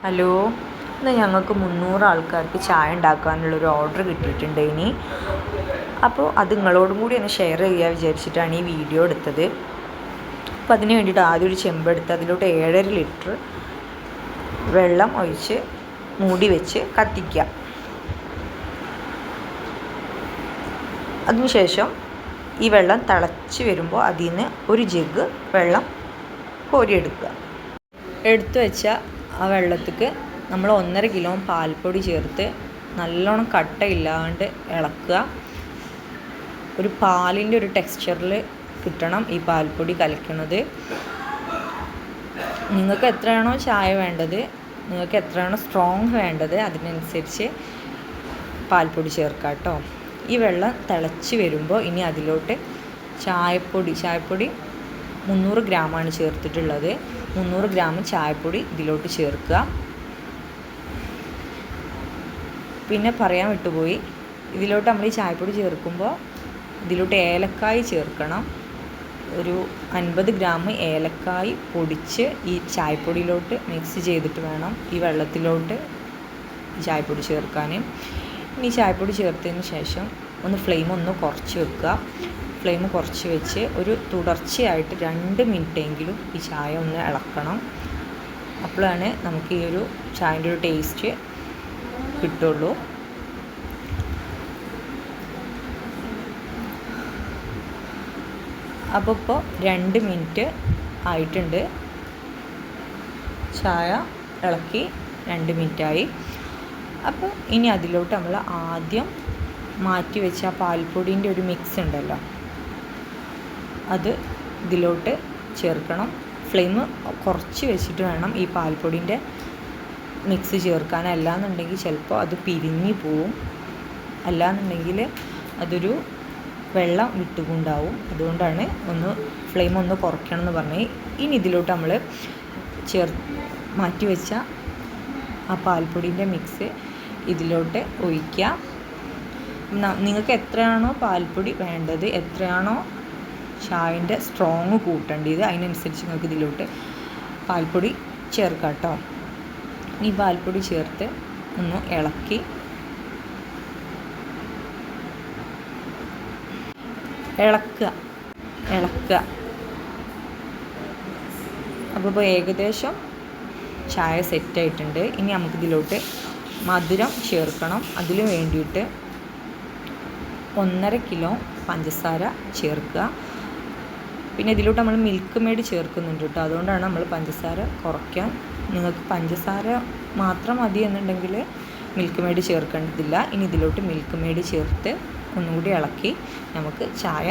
Hello, ഇന്ന് ഞങ്ങൾക്ക് 300 ആൾക്കാർക്ക് ചായ ഉണ്ടാക്കാനുള്ളൊരു ഓർഡർ കിട്ടിയിട്ടുണ്ട്. അപ്പോൾ അത് നിങ്ങളോടും കൂടി ഒന്ന് ഷെയർ ചെയ്യാൻ വിചാരിച്ചിട്ടാണ് ഈ വീഡിയോ എടുത്തത്. അപ്പോൾ അതിന് വേണ്ടിയിട്ട് ആദ്യം ഒരു ചെമ്പെടുത്ത് അതിലോട്ട് 7.5 ലിറ്റർ വെള്ളം ഒഴിച്ച് മൂടി വെച്ച് കത്തിക്കുക. അതിനുശേഷം ഈ വെള്ളം തിളച്ച് വരുമ്പോൾ അതിൽ നിന്ന് ഒരു ജഗ് വെള്ളം കോരിയെടുക്കുക. എടുത്തു വെച്ച ആ വെള്ളത്തേക്ക് നമ്മൾ 1.5 കിലോ പാൽപ്പൊടി ചേർത്ത് നല്ലോണം കട്ടയില്ലാണ്ട് ഇളക്കുക. ഒരു പാലിൻ്റെ ഒരു ടെക്സ്ചറിൽ കിട്ടണം ഈ പാൽപ്പൊടി കലക്കുന്നത്. നിങ്ങൾക്ക് എത്രയാണോ ചായ വേണ്ടത്, നിങ്ങൾക്ക് എത്രയാണോ സ്ട്രോങ് വേണ്ടത്, അതിനനുസരിച്ച് പാൽപ്പൊടി ചേർക്കുക കേട്ടോ. ഈ വെള്ളം തിളച്ച് വരുമ്പോൾ ഇനി അതിലോട്ട് ചായപ്പൊടി 300 ഗ്രാമാണ് ചേർത്തിട്ടുള്ളത്. 300 ഗ്രാം ചായപ്പൊടി ഇതിലോട്ട് ചേർക്കുക. പിന്നെ പറയാൻ വിട്ടുപോയി, ഇതിലോട്ട് നമ്മൾ ഈ ചായപ്പൊടി ചേർക്കുമ്പോൾ ഇതിലോട്ട് ഏലക്കായ് ചേർക്കണം. ഒരു 50 ഗ്രാം ഏലക്കായ് പൊടിച്ച് ഈ ചായപ്പൊടിയിലോട്ട് മിക്സ് ചെയ്തിട്ട് വേണം ഈ വെള്ളത്തിലോട്ട് ചായപ്പൊടി ചേർക്കാൻ. ഇനി ചായപ്പൊടി ചേർത്തതിന് ശേഷം ഫ്ലെയിം കുറച്ച് വെക്കുക. ഫ്ലെയിം കുറച്ച് വെച്ച് ഒരു തുടർച്ചയായിട്ട് 2 മിനിറ്റെങ്കിലും ഈ ചായ ഒന്ന് ഇളക്കണം. അപ്പോഴാണ് നമുക്ക് ഈ ഒരു ചായൻ്റെ ഒരു ടേസ്റ്റ് കിട്ടുള്ളൂ. അപ്പോൾ 2 മിനിറ്റ് ആയിട്ടുണ്ട്. ചായ ഇളക്കി 2 മിനിറ്റായി. അപ്പോൾ ഇനി അതിലോട്ട് നമ്മൾ ആദ്യം മാറ്റി വെച്ച ആ പാൽപ്പൊടിൻ്റെ ഒരു മിക്സ് ഉണ്ടല്ലോ, അത് ഇതിലോട്ട് ചേർക്കണം. ഫ്ലെയിം കുറച്ച് വെച്ചിട്ട് വേണം ഈ പാൽപ്പൊടിൻ്റെ മിക്സ് ചേർക്കാൻ. അല്ലാന്നുണ്ടെങ്കിൽ ചിലപ്പോൾ അത് പിരിഞ്ഞ് പോവും, അല്ലാന്നുണ്ടെങ്കിൽ അതൊരു വെള്ളം വിട്ടുകൊണ്ടാവും. അതുകൊണ്ടാണ് ഫ്ലെയിം കുറയ്ക്കണം എന്ന് പറഞ്ഞ്. ഇനി ഇതിലോട്ട് നമ്മൾ മാറ്റി വെച്ച ആ പാൽപ്പൊടിൻ്റെ മിക്സ് ഇതിലോട്ട് ഒഴിക്കുക. നിങ്ങൾക്ക് എത്രയാണോ പാൽപ്പൊടി വേണ്ടത്, എത്രയാണോ ചായൻ്റെ സ്ട്രോങ് കൂട്ടേണ്ടത്, അതിനനുസരിച്ച് നിങ്ങൾക്ക് ഇതിലോട്ട് പാൽപ്പൊടി ചേർക്കാം കേട്ടോ. ഈ പാൽപ്പൊടി ചേർത്ത് ഒന്ന് ഇളക്കി ഇളക്കുക. അപ്പോൾ ഏകദേശം ചായ സെറ്റായിട്ടുണ്ട്. ഇനി നമുക്കിതിലോട്ട് മധുരം ചേർക്കണം. അതിന് വേണ്ടിയിട്ട് 1.5 കിലോ പഞ്ചസാര ചേർക്കുക. പിന്നെ ഇതിലോട്ട് നമ്മൾ മിൽക്ക് മെയ്ഡ് ചേർക്കുന്നുണ്ട് കേട്ടോ. അതുകൊണ്ടാണ് നമ്മൾ പഞ്ചസാര കുറയ്ക്കാൻ. നിങ്ങൾക്ക് പഞ്ചസാര മാത്രം മതി എന്നുണ്ടെങ്കിൽ മിൽക്ക് മെയ്ഡ് ചേർക്കേണ്ടതില്ല. ഇനി ഇതിലോട്ട് മിൽക്ക് മെയ്ഡ് ചേർത്ത് ഒന്നുകൂടി ഇളക്കി നമുക്ക് ചായ